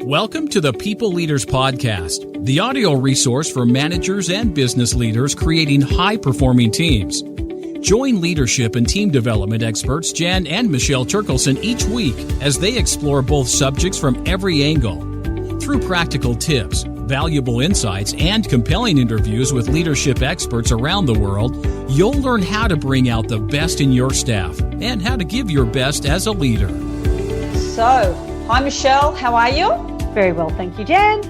Welcome to the People Leaders Podcast, the audio resource for managers and business leaders creating high-performing teams. Join leadership and team development experts Jan and Michelle Turkelson each week as they explore both subjects from every angle. Through practical tips, valuable insights, and compelling interviews with leadership experts around the world, you'll learn how to bring out the best in your staff and how to give your best as a leader. So, hi Michelle, how are you? Very well, thank you, Jan.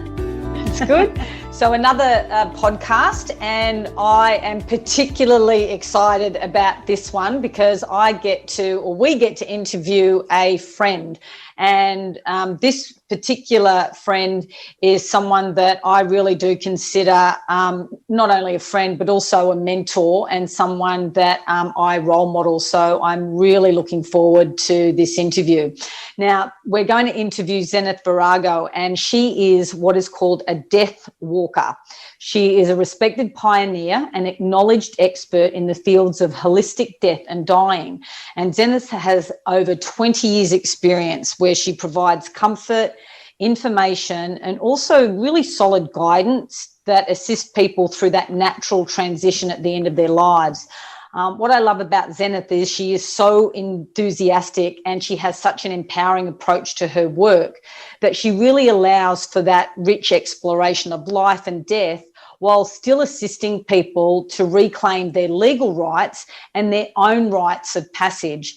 It's good. So another podcast, and I am particularly excited about this one because we get to interview a friend. And this particular friend is someone that I really do consider not only a friend, but also a mentor and someone that I role model. So I'm really looking forward to this interview. Now, we're going to interview Zenith Virago, and she is what is called a deathwalker. She is a respected pioneer and acknowledged expert in the fields of holistic death and dying. And Zenith has over 20 years experience where she provides comfort, information, and also really solid guidance that assists people through that natural transition at the end of their lives. What I love about Zenith is she is so enthusiastic and she has such an empowering approach to her work that she really allows for that rich exploration of life and death while still assisting people to reclaim their legal rights and their own rites of passage.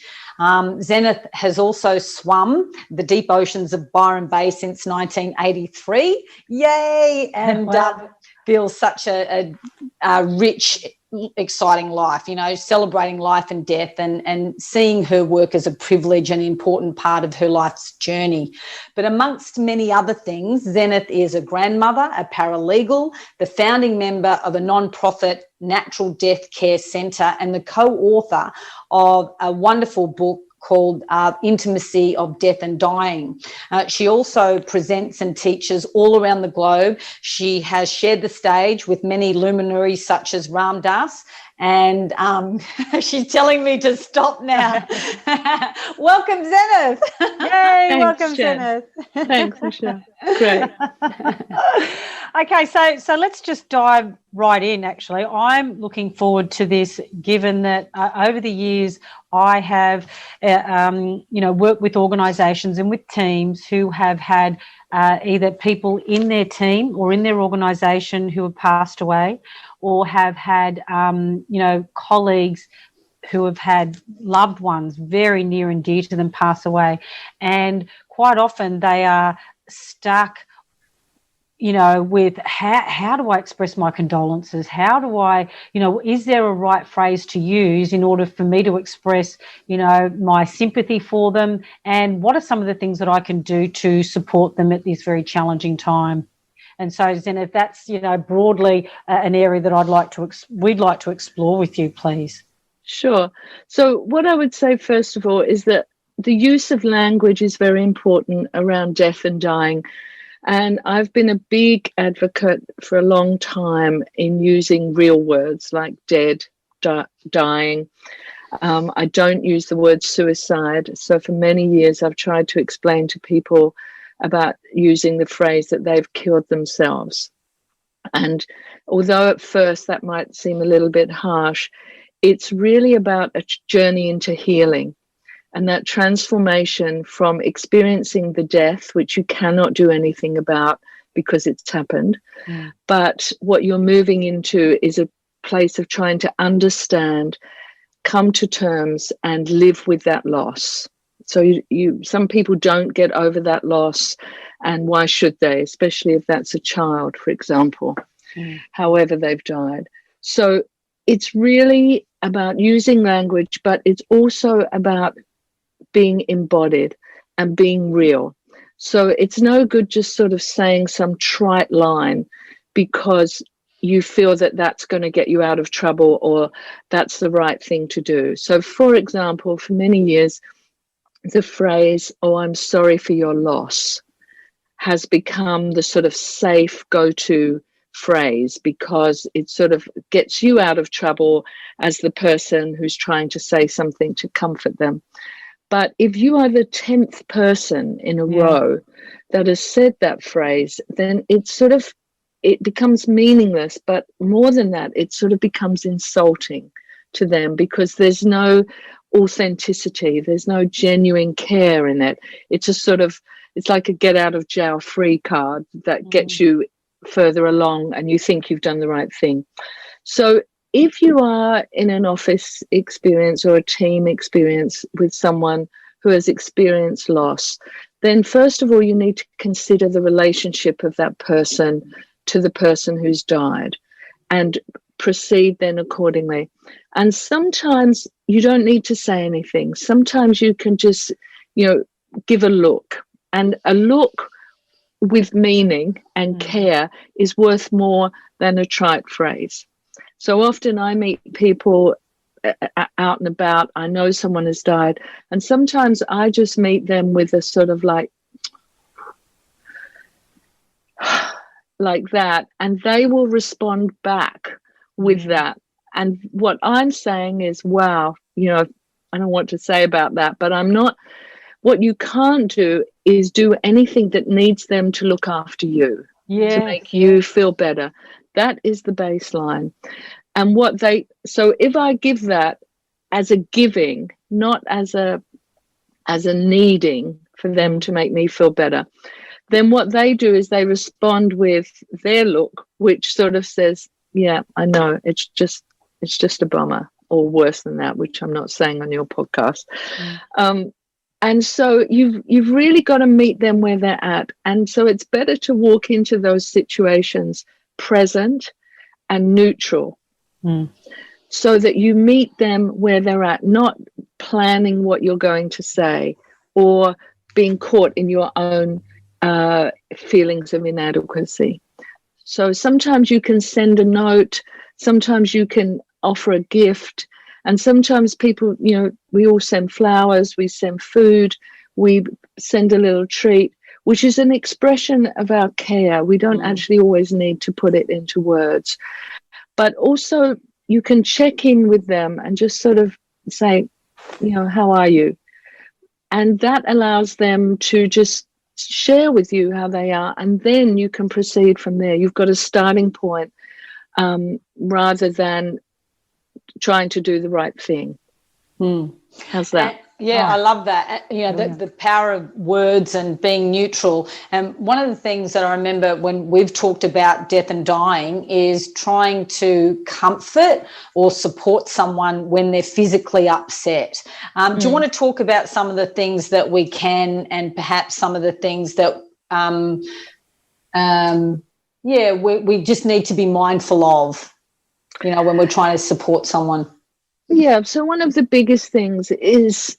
Zenith has also swum the deep oceans of Byron Bay since 1983. Yay! And feels such a rich, exciting life, celebrating life and death and seeing her work as a privilege and important part of her life's journey. But amongst many other things, Zenith is a grandmother, a paralegal, the founding member of a non-profit natural death care centre, and the co-author of a wonderful book called Intimacy of Death and Dying. She also presents and teaches all around the globe. She has shared the stage with many luminaries such as Ram Dass, and she's telling me to stop now. Welcome, Zenith. Yay, Thanks, welcome, Jen. Zenith. Thanks, Michelle. Great. Okay, so let's just dive right in, actually. I'm looking forward to this, given that over the years I have, worked with organisations and with teams who have had either people in their team or in their organisation who have passed away, or have had, colleagues who have had loved ones very near and dear to them pass away. And quite often they are stuck, with how do I express my condolences? How do I, is there a right phrase to use in order for me to express, my sympathy for them? And what are some of the things that I can do to support them at this very challenging time? And so, Zenith, that's, broadly an area that we'd like to explore with you, please. Sure. So what I would say, first of all, is that the use of language is very important around death and dying. And I've been a big advocate for a long time in using real words like dead, dying. I don't use the word suicide. So for many years, I've tried to explain to people about using the phrase that they've killed themselves. And although at first that might seem a little bit harsh, it's really about a journey into healing. And that transformation from experiencing the death, which you cannot do anything about because it's happened, but what you're moving into is a place of trying to understand, come to terms, and live with that loss. So some people don't get over that loss, and why should they, especially if that's a child, for example, however they've died. So it's really about using language, but it's also about being embodied and being real. So it's no good just sort of saying some trite line because you feel that that's going to get you out of trouble or that's the right thing to do. So, for example, for many years, the phrase, "Oh, I'm sorry for your loss," has become the sort of safe go-to phrase because it sort of gets you out of trouble as the person who's trying to say something to comfort them. But if you are the 10th person in a row that has said that phrase, then it becomes meaningless. But more than that, it sort of becomes insulting to them, because there's no authenticity, there's no genuine care in it. It's it's like a get out of jail free card that gets you further along and you think you've done the right thing. So if you are in an office experience or a team experience with someone who has experienced loss, then first of all, you need to consider the relationship of that person to the person who's died and proceed then accordingly. And sometimes you don't need to say anything. Sometimes you can just, give a look. And a look with meaning and care is worth more than a trite phrase. So often I meet people out and about. I know someone has died, and sometimes I just meet them with a sort of like that, and they will respond back with that. And what I'm saying is, wow, I don't know what to say about that, but what you can't do is do anything that needs them to look after you, to make you feel better. That is the baseline. And so if I give that as a giving, not as a needing for them to make me feel better, then what they do is they respond with their look, which sort of says, yeah, I know, it's just a bummer, or worse than that, which I'm not saying on your podcast. And so you've really got to meet them where they're at. And so it's better to walk into those situations present and neutral, so that you meet them where they're at, not planning what you're going to say or being caught in your own feelings of inadequacy. So sometimes you can send a note, sometimes you can offer a gift, and sometimes people, we all send flowers, we send food, we send a little treat, which is an expression of our care. We don't actually always need to put it into words. But also you can check in with them and just sort of say, how are you? And that allows them to just share with you how they are, and then you can proceed from there. You've got a starting point, rather than trying to do the right thing. How's that? I love that. The power of words and being neutral. And one of the things that I remember when we've talked about death and dying is trying to comfort or support someone when they're physically upset. Do you want to talk about some of the things that we can, and perhaps some of the things that we just need to be mindful of, when we're trying to support someone? Yeah, so one of the biggest things is,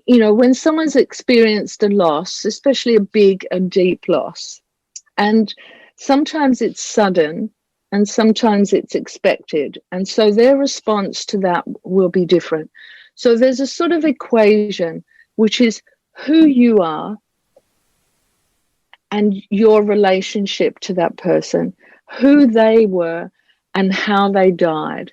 when someone's experienced a loss, especially a big and deep loss, and sometimes it's sudden and sometimes it's expected, and so their response to that will be different. So there's a sort of equation, which is who you are and your relationship to that person, who they were and how they died,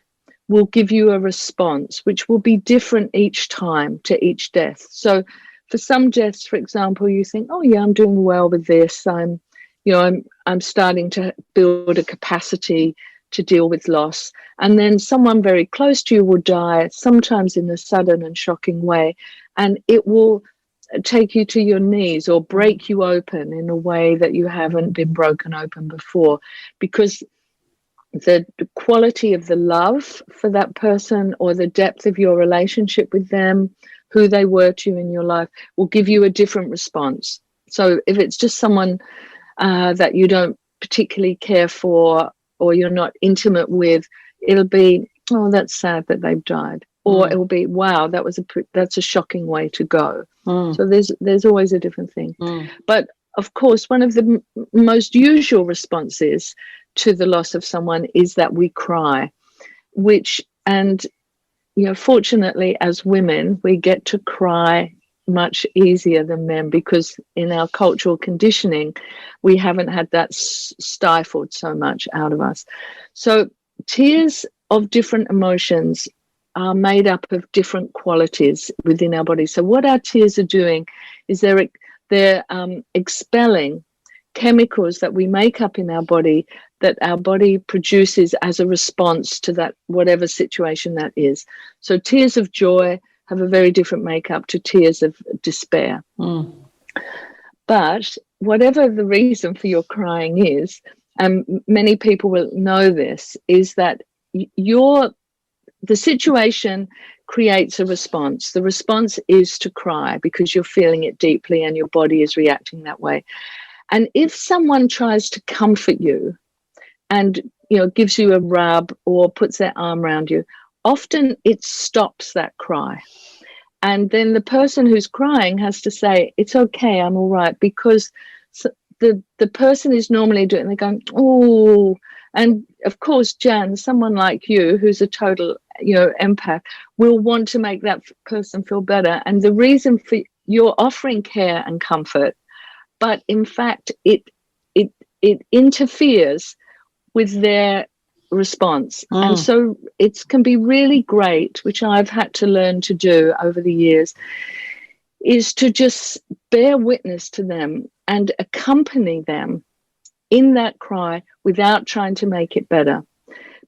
will give you a response which will be different each time to each death. So for some deaths, for example, you think, oh yeah, I'm doing well with this. I'm starting to build a capacity to deal with loss. And then someone very close to you will die, sometimes in a sudden and shocking way, and it will take you to your knees or break you open in a way that you haven't been broken open before, because the quality of the love for that person or the depth of your relationship with them, who they were to you in your life, will give you a different response. So if it's just someone that you don't particularly care for or you're not intimate with, it'll be, oh, that's sad that they've died. Or it will be, wow, that's a shocking way to go. So there's always a different thing. But of course, one of the most usual responses to the loss of someone is that we cry, fortunately as women, we get to cry much easier than men, because in our cultural conditioning, we haven't had that stifled so much out of us. So tears of different emotions are made up of different qualities within our body. So what our tears are doing is they're expelling chemicals that we make up in our body, that our body produces as a response to that, whatever situation that is. So tears of joy have a very different makeup to tears of despair. But whatever the reason for your crying is, and many people will know this, is that the situation creates a response. The response is to cry because you're feeling it deeply and your body is reacting that way. And if someone tries to comfort you and, gives you a rub or puts their arm around you, often it stops that cry. And then the person who's crying has to say, it's okay, I'm all right, because the person is normally doing, they're going, oh. And of course, Jan, someone like you, who's a total, empath, will want to make that person feel better. And the reason for you're offering care and comfort, but in fact, it interferes with their response. And so it can be really great, which I've had to learn to do over the years, is to just bear witness to them and accompany them in that cry without trying to make it better.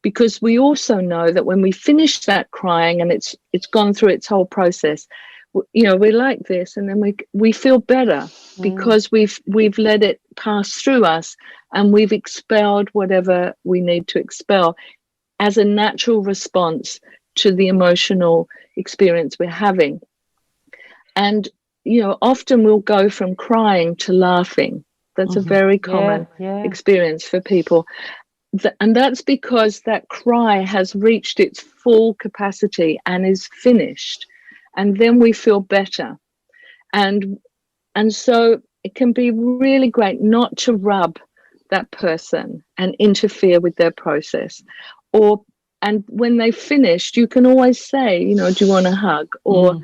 Because we also know that when we finish that crying and it's gone through its whole process, we're like this, and then we feel better because we've let it pass through us and we've expelled whatever we need to expel as a natural response to the emotional experience we're having. And often we'll go from crying to laughing. That's a very common experience for people. And that's because that cry has reached its full capacity and is finished. And then we feel better. And so it can be really great not to rub that person and interfere with their process. And when they've finished, you can always say, do you want a hug? Or,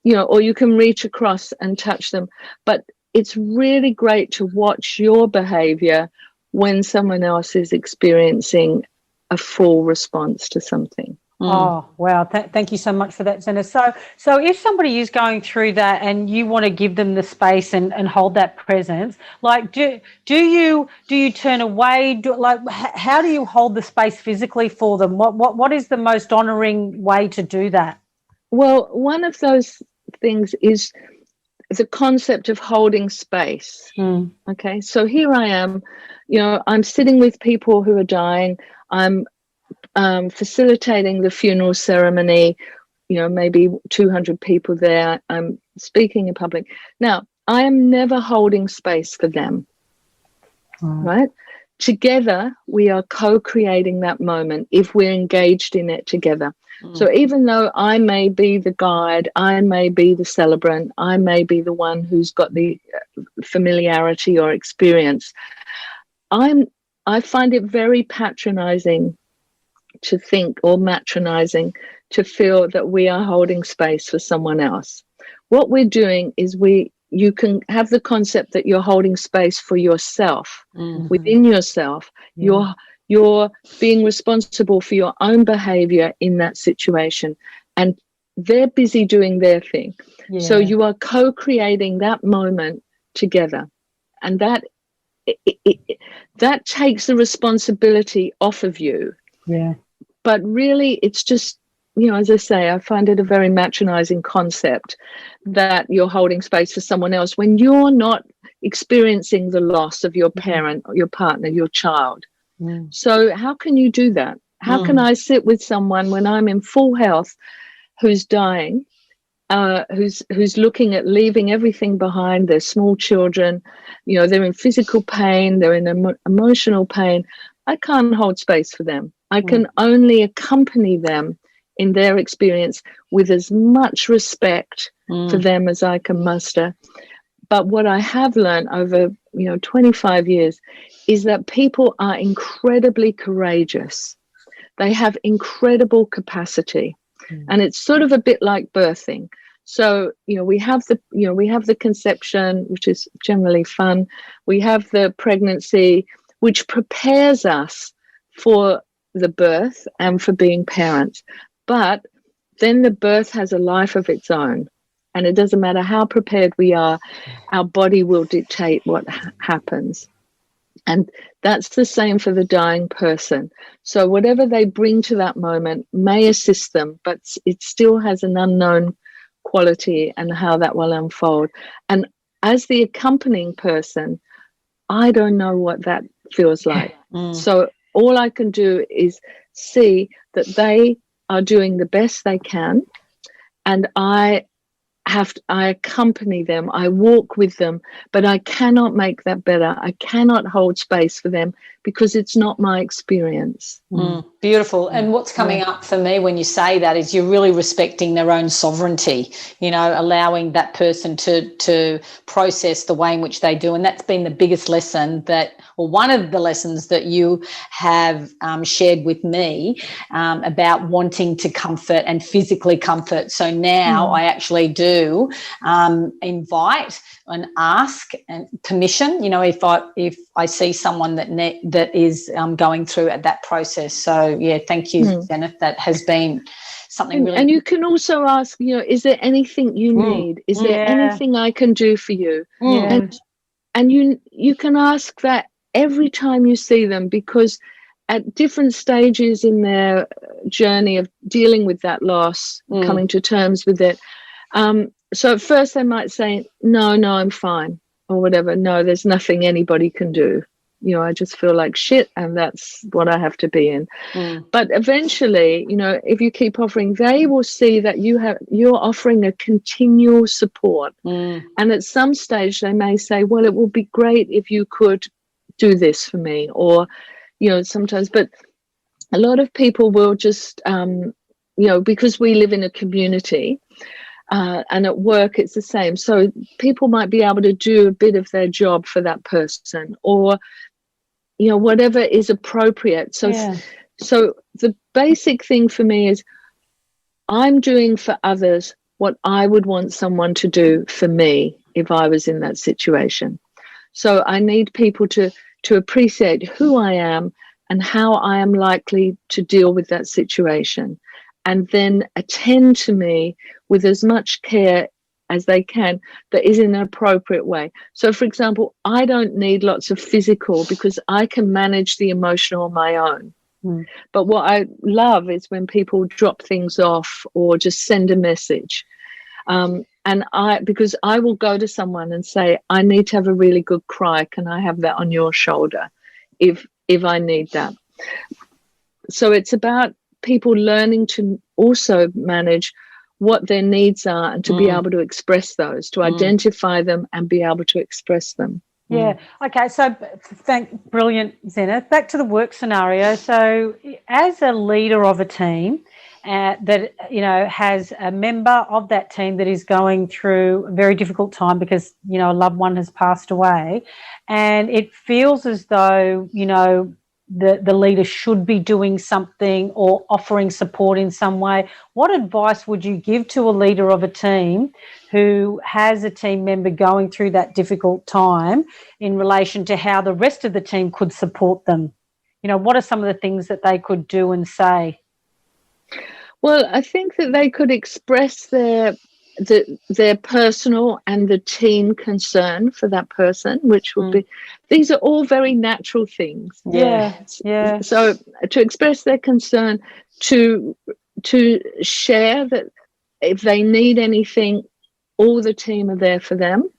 or you can reach across and touch them. But it's really great to watch your behavior when someone else is experiencing a full response to something. Oh, wow. Thank you so much for that, Zenith. So if somebody is going through that and you want to give them the space and hold that presence, like do you turn away? How do you hold the space physically for them? What is the most honouring way to do that? Well, one of those things is the concept of holding space. Okay, so here I am, I'm sitting with people who are dying. I'm facilitating the funeral ceremony, maybe 200 people there. I'm speaking in public. Now, I am never holding space for them, right? Together, we are co-creating that moment if we're engaged in it together. So even though I may be the guide, I may be the celebrant, I may be the one who's got the familiarity or experience, I find it very patronizing to think, or matronizing to feel that we are holding space for someone else. What we're doing is you can have the concept that you're holding space for yourself, within yourself. You're being responsible for your own behavior in that situation, and they're busy doing their thing. So you are co-creating that moment together, and that takes the responsibility off of you. But really, it's just, as I say, I find it a very matronizing concept that you're holding space for someone else when you're not experiencing the loss of your parent, or your partner, your child. So how can you do that? How can I sit with someone when I'm in full health who's dying, who's looking at leaving everything behind, their small children, they're in physical pain, they're in emotional pain. I can't hold space for them. I can only accompany them in their experience with as much respect for them as I can muster. But what I have learned over 25 years is that people are incredibly courageous. They have incredible capacity, and it's sort of a bit like birthing. So we have the conception, which is generally fun. We have the pregnancy, which prepares us for the birth and for being parents. But then the birth has a life of its own. And it doesn't matter how prepared we are, our body will dictate what happens. And that's the same for the dying person. So whatever they bring to that moment may assist them, but it still has an unknown quality and how that will unfold. And as the accompanying person, I don't know what that feels like. So all I can do is see that they are doing the best they can, and I accompany them, I walk with them, but I cannot make that better. I cannot hold space for them because it's not my experience. Beautiful. And what's coming up for me when you say that is you're really respecting their own sovereignty, allowing that person to process the way in which they do. And that's been the biggest lesson one of the lessons that you have shared with me about wanting to comfort and physically comfort. So now I actually do invite and ask and permission, if I see someone that is going through at that process. So thank you, Zenith. That has been something really. And you can also ask, is there anything you need? Is there anything I can do for you? And you can ask that every time you see them, because at different stages in their journey of dealing with that loss, coming to terms with it. So at first they might say, no, I'm fine, or whatever. No, there's nothing anybody can do. I just feel like shit, and that's what I have to be in. But eventually, if you keep offering, they will see that you're offering a continual support. And at some stage they may say, well, it would be great if you could do this for me, or sometimes. But a lot of people will just because we live in a community, and at work it's the same, so people might be able to do a bit of their job for that person, or whatever is appropriate. So the basic thing for me is I'm doing for others what I would want someone to do for me if I was in that situation. So I need people to appreciate who I am and how I am likely to deal with that situation, and then attend to me with as much care as they can that is in an appropriate way. So, for example, I don't need lots of physical because I can manage the emotional on my own. But what I love is when people drop things off or just send a message. Because I will go to someone and say, I need to have a really good cry. Can I have that on your shoulder if I need that? So it's about people learning to also manage what their needs are and to be able to express those, to identify them and be able to express them. Yeah. Okay. So brilliant, Zenith. Back to the work scenario. So as a leader of a team that, has a member of that team that is going through a very difficult time because, a loved one has passed away, and it feels as though, the leader should be doing something or offering support in some way. What advice would you give to a leader of a team who has a team member going through that difficult time in relation to how the rest of the team could support them? What are some of the things that they could do and say? Well, I think that they could express their personal and the team concern for that person, which would be, these are all very natural things. So to express their concern, to share that if they need anything, all the team are there for them,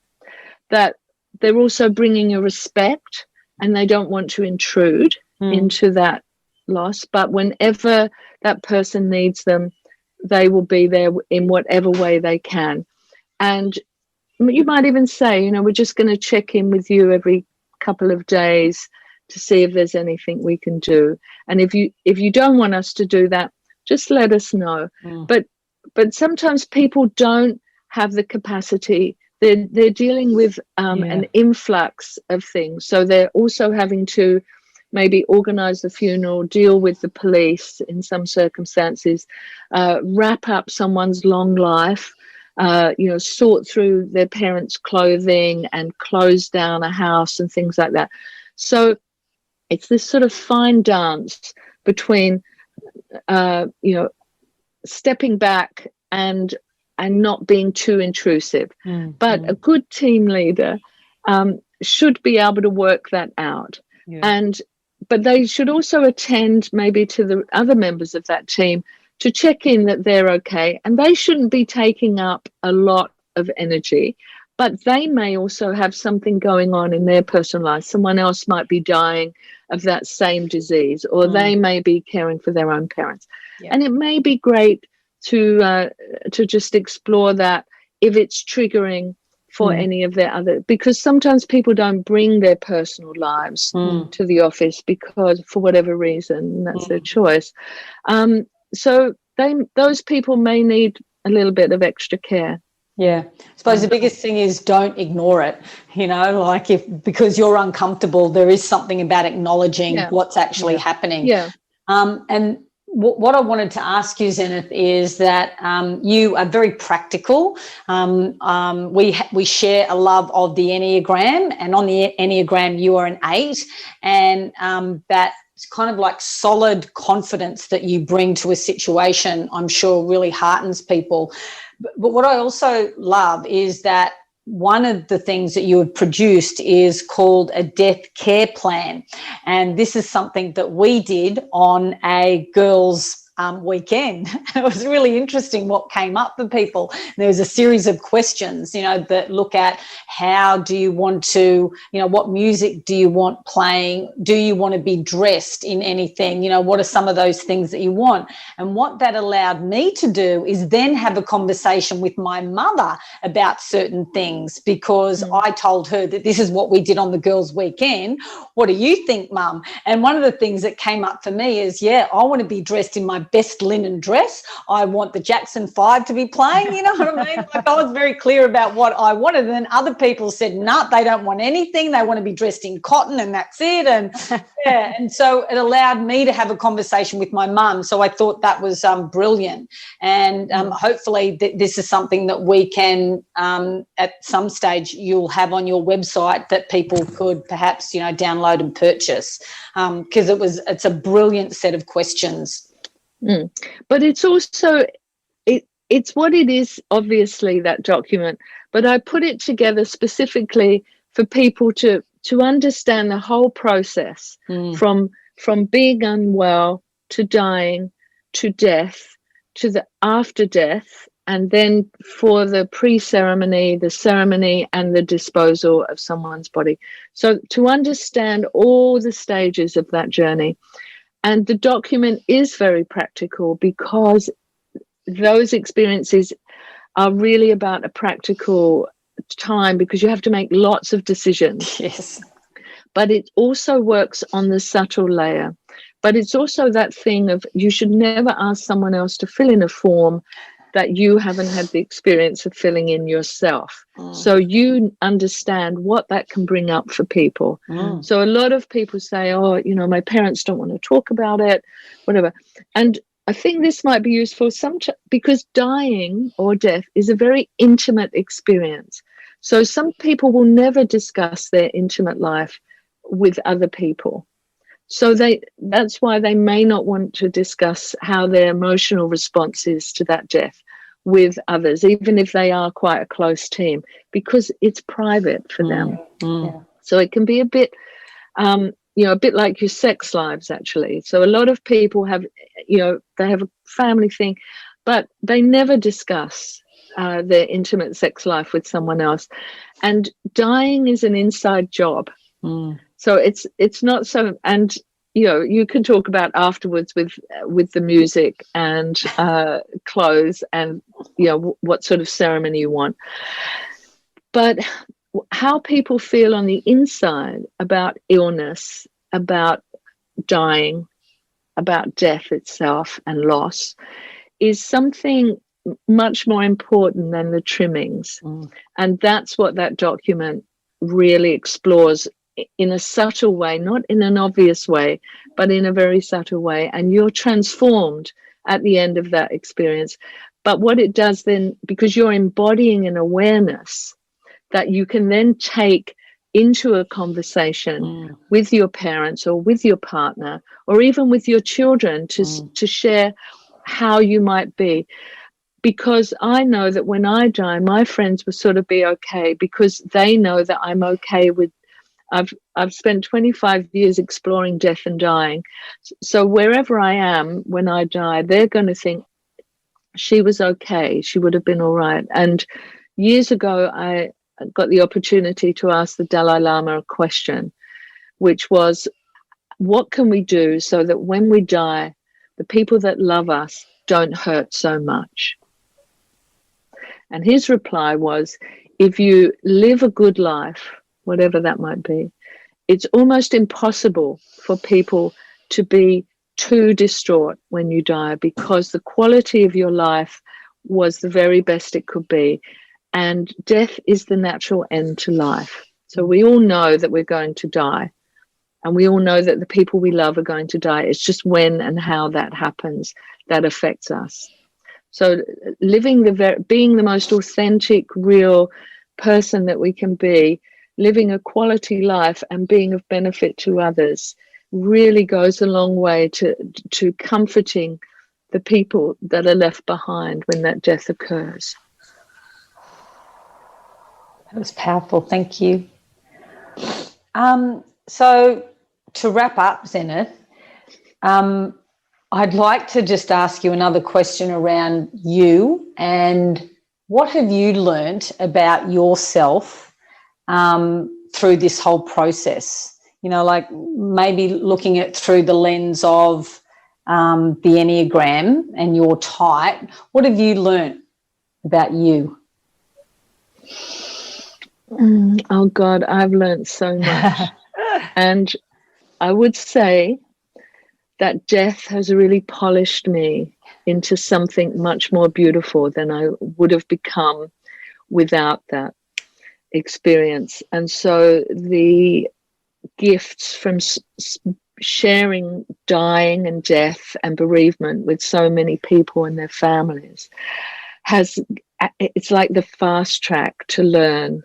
that they're also bringing a respect and they don't want to intrude into that loss, but whenever that person needs them, they will be there in whatever way they can. And you might even say, we're just going to check in with you every couple of days to see if there's anything we can do. And if you don't want us to do that, just let us know. But sometimes people don't have the capacity. They're dealing with an influx of things. So they're also having to maybe organise the funeral, deal with the police in some circumstances, wrap up someone's long life, sort through their parents' clothing and close down a house and things like that. So it's this sort of fine dance between, stepping back and not being too intrusive. But a good team leader should be able to work that out. But they should also attend maybe to the other members of that team to check in that they're okay, and they shouldn't be taking up a lot of energy, but they may also have something going on in their personal life. Someone else might be dying of that same disease, or they may be caring for their own parents. And it may be great to just explore that if it's triggering for any of their other, because sometimes people don't bring their personal lives to the office because for whatever reason, and that's their choice. So those people may need a little bit of extra care. Yeah, I suppose the biggest thing is don't ignore it. Like because you're uncomfortable, there is something about acknowledging what's actually happening. And what I wanted to ask you, Zenith, is that you are very practical. We share a love of the Enneagram, and on the Enneagram you are an 8, and that kind of like solid confidence that you bring to a situation, I'm sure really heartens people. But what I also love is that one of the things that you have produced is called a death care plan. And this is something that we did on a girls' weekend. It was really interesting what came up for people. There was a series of questions, that look at how do you want to, what music do you want playing? Do you want to be dressed in anything? What are some of those things that you want? And what that allowed me to do is then have a conversation with my mother about certain things, because I told her that this is what we did on the girls' weekend. What do you think, Mum? And one of the things that came up for me is, I want to be dressed in my best linen dress. I want the Jackson 5 to be playing, you know what I mean? Like, I was very clear about what I wanted. And then other people said, no, they don't want anything. They want to be dressed in cotton and that's it. And and so it allowed me to have a conversation with my mum. So I thought that was brilliant. And hopefully this is something that we can, at some stage, you'll have on your website that people could perhaps, download and purchase, because it's a brilliant set of questions. But it's also, it's what it is, obviously, that document, but I put it together specifically for people to understand the whole process from being unwell to dying to death to the after death, and then for the pre-ceremony, the ceremony, and the disposal of someone's body. So to understand all the stages of that journey. And the document is very practical because those experiences are really about a practical time, because you have to make lots of decisions. Yes. But it also works on the subtle layer. But it's also that thing of you should never ask someone else to fill in a form that you haven't had the experience of filling in yourself. So you understand what that can bring up for people. So a lot of people say, my parents don't want to talk about it, whatever. And I think this might be useful because dying or death is a very intimate experience. So some people will never discuss their intimate life with other people. So that's why they may not want to discuss how their emotional response is to that death with others, even if they are quite a close team, because it's private for them. So it can be a bit, a bit like your sex lives, actually. So a lot of people have, they have a family thing, but they never discuss their intimate sex life with someone else. And dying is an inside job. So it's not so, and you can talk about afterwards with the music and clothes and what sort of ceremony you want. But how people feel on the inside about illness, about dying, about death itself and loss is something much more important than the trimmings. And that's what that document really explores in a subtle way, not in an obvious way, but in a very subtle way. And you're transformed at the end of that experience. But what it does then, because you're embodying an awareness that you can then take into a conversation with your parents or with your partner or even with your children to share how you might be. Because I know that when I die, my friends will sort of be okay, because they know that I'm okay with, I've spent 25 years exploring death and dying. So wherever I am when I die, they're going to think she was okay. She would have been all right. And years ago, I got the opportunity to ask the Dalai Lama a question, which was, what can we do so that when we die, the people that love us don't hurt so much? And his reply was, if you live a good life, whatever that might be, it's almost impossible for people to be too distraught when you die, because the quality of your life was the very best it could be. And death is the natural end to life. So we all know that we're going to die. And we all know that the people we love are going to die. It's just when and how that happens that affects us. So being the most authentic, real person that we can be, living a quality life and being of benefit to others really goes a long way to comforting the people that are left behind when that death occurs. That was powerful. Thank you. So to wrap up, Zenith, I'd like to just ask you another question around you, and what have you learnt about yourself through this whole process? You know, like maybe looking at through the lens of the Enneagram and your type. What have you learnt about you? Oh God, I've learnt so much. And I would say that death has really polished me into something much more beautiful than I would have become without that experience. And so the gifts from sharing dying and death and bereavement with so many people and their families it's like the fast track to learn.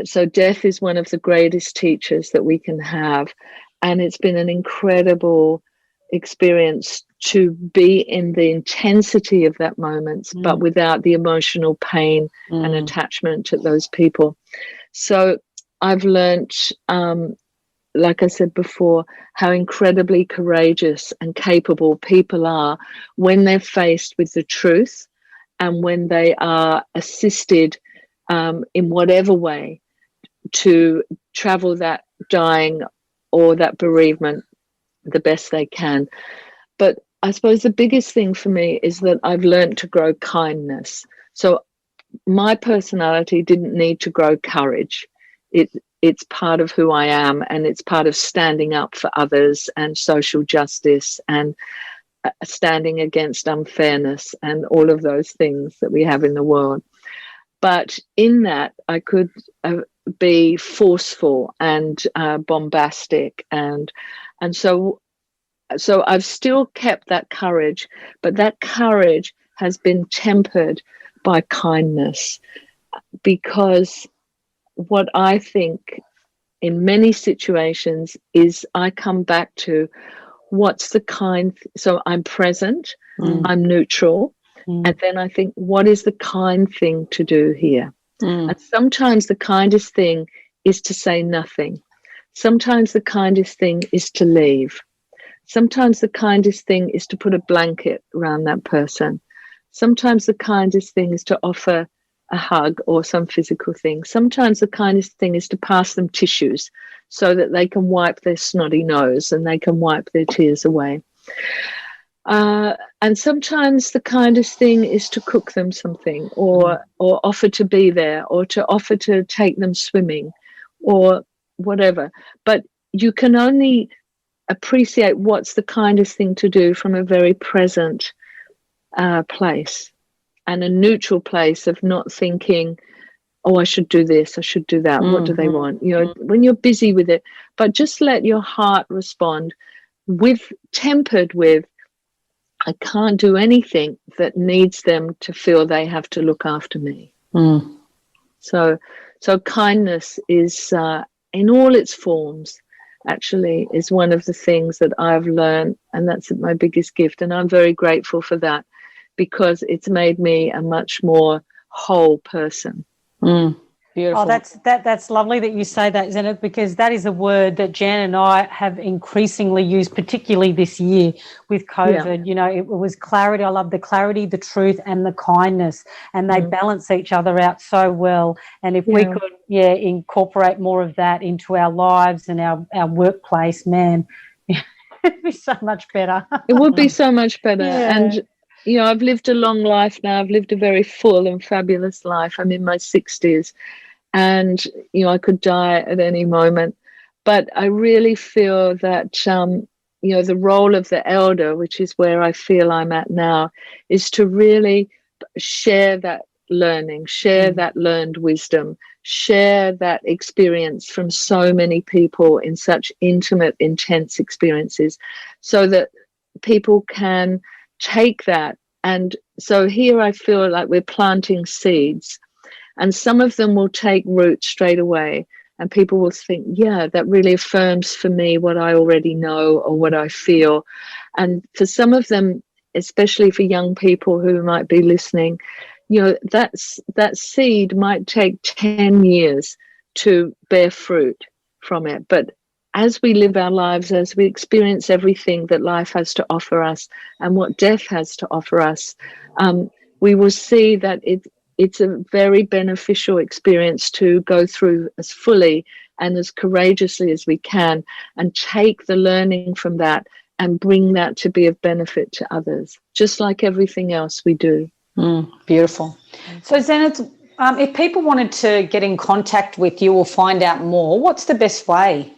So death is one of the greatest teachers that we can have. And it's been an incredible experience to be in the intensity of that moment, but without the emotional pain and attachment to those people. So I've learned, like I said before, how incredibly courageous and capable people are when they're faced with the truth and when they are assisted in whatever way to travel that dying or that bereavement the best they can. But I suppose the biggest thing for me is that I've learned to grow kindness. So my personality didn't need to grow courage. It's part of who I am, and it's part of standing up for others and social justice and standing against unfairness and all of those things that we have in the world. But in that, I could be forceful and bombastic, and so I've still kept that courage, but that courage has been tempered by kindness, because what I think in many situations is I come back to what's the kind. So I'm present, I'm neutral, and then I think, what is the kind thing to do here? And sometimes the kindest thing is to say nothing. Sometimes the kindest thing is to leave. Sometimes the kindest thing is to put a blanket around that person. Sometimes the kindest thing is to offer a hug or some physical thing. Sometimes the kindest thing is to pass them tissues so that they can wipe their snotty nose and they can wipe their tears away. And sometimes the kindest thing is to cook them something, or offer to be there, or to offer to take them swimming, or whatever. But you can only appreciate what's the kindest thing to do from a very present place, and a neutral place of not thinking, oh, I should do this, I should do that. What do they want? You know, when you're busy with it, but just let your heart respond tempered with, I can't do anything that needs them to feel they have to look after me. So kindness is in all its forms, actually, is one of the things that I've learned, and that's my biggest gift. And I'm very grateful for that, because it's made me a much more whole person. Beautiful. Oh, that's lovely that you say that, Zenith, because that is a word that Jan and I have increasingly used, particularly this year with COVID. You know, it was clarity. I love the clarity, the truth, and the kindness, and they balance each other out so well. And if we could, incorporate more of that into our lives and our workplace, man, it'd be so much better. It would be so much better. Yeah. And, you know, I've lived a long life now. I've lived a very full and fabulous life. I'm in my 60s. And, you know, I could die at any moment. But I really feel that, you know, the role of the elder, which is where I feel I'm at now, is to really share that learning, share that learned wisdom, share that experience from so many people in such intimate, intense experiences, so that people can take that. And so here I feel like we're planting seeds. And some of them will take root straight away, and people will think, yeah, that really affirms for me what I already know or what I feel. And for some of them, especially for young people who might be listening, you know, that seed might take 10 years to bear fruit from it. But as we live our lives, as we experience everything that life has to offer us and what death has to offer us, we will see that it's a very beneficial experience to go through as fully and as courageously as we can, and take the learning from that and bring that to be of benefit to others, just like everything else we do. Beautiful. So Zenith, if people wanted to get in contact with you or find out more, what's the best way?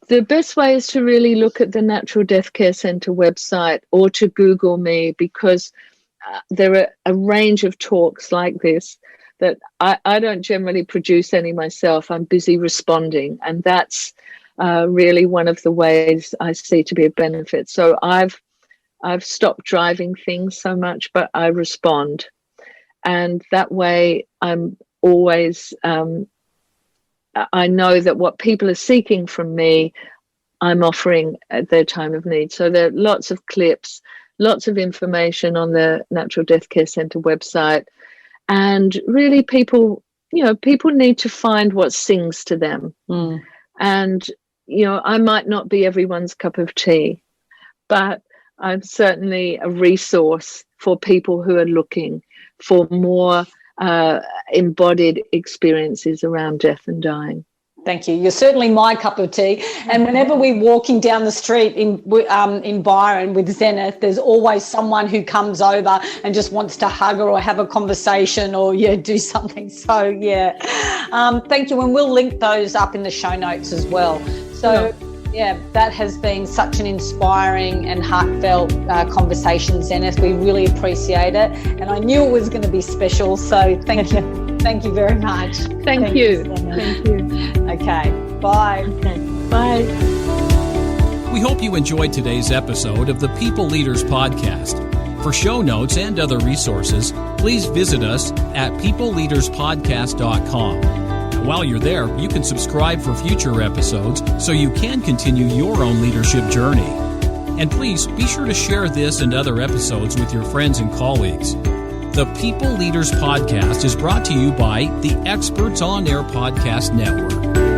The best way is to really look at the Natural Death Care Centre website, or to Google me, because there are a range of talks like this that I don't generally produce any myself. I'm busy responding, and that's really one of the ways I see to be of benefit. So I've stopped driving things so much, but I respond, and that way I'm always I know that what people are seeking from me, I'm offering at their time of need. So there are lots of clips, lots of information on the Natural Death Care Centre website. And really people need to find what sings to them. And, you know, I might not be everyone's cup of tea, but I'm certainly a resource for people who are looking for more embodied experiences around death and dying. Thank you. You're certainly my cup of tea. And whenever we're walking down the street in Byron with Zenith, there's always someone who comes over and just wants to hug her or have a conversation or do something. So thank you. And we'll link those up in the show notes as well. So that has been such an inspiring and heartfelt conversation, Zenith. We really appreciate it. And I knew it was going to be special. So thank you. Thank you very much. Thank you. Thank you. Okay. Bye. Okay. Bye. We hope you enjoyed today's episode of the People Leaders Podcast. For show notes and other resources, please visit us at peopleleaderspodcast.com. And while you're there, you can subscribe for future episodes so you can continue your own leadership journey. And please be sure to share this and other episodes with your friends and colleagues. The People Leaders Podcast is brought to you by the Experts on Air Podcast Network.